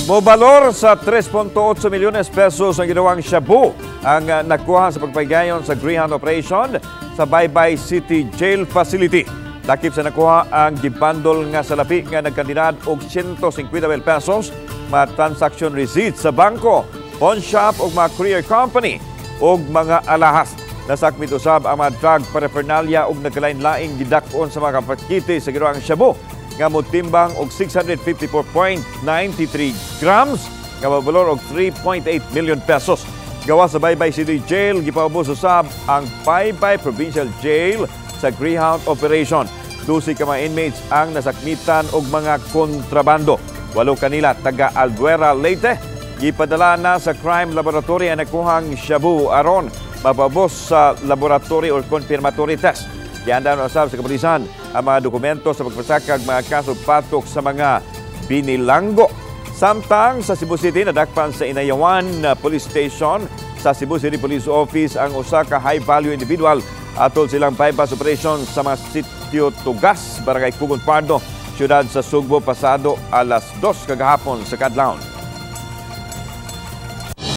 Mobalor sa 3.8 milyones pesos ang ginawang shabu ang nakuha sa pagpagayon sa Greyhound operation sa Baybay City Jail Facility. Lakip sa nakuha ang gibandol nga salapi nga nagkandidad og 150,000 pesos, mga transaction receipts sa bangko, pawn shop o mga courier company o mga alahas. Nasakmit usab ang mga drug paraphernalia og nagkalain-laing gidakon sa mga kapakiti sa ginawang shabu nga motimbang og 654.93 grams nga mabalor og 3.8 million pesos. Gawa sa Baybay City Jail, gipaubos usab ang Baybay Provincial Jail sa Greyhound operation. 12 ka mga inmates ang nasakmitan og mga kontrabando. 8 kanila taga Albuera, Leyte. Gipadala na sa crime laboratory ang nakuhang shabu aron mapabos sa laboratory or confirmatory test. Giandan usab sa kapulisan ang mga dokumento sa pagpasakag mga kaso patok sa mga binilanggo. Samtang sa Cebu City, nadakpan sa Inayawan Police Station sa Cebu City Police Office ang usa ka high-value individual atol silang bypass operation sa mga sitio Tugas, Barangay Pugon Pardo, siyudad sa Sugbo pasado alas 2 kagahapon sa kadlawon.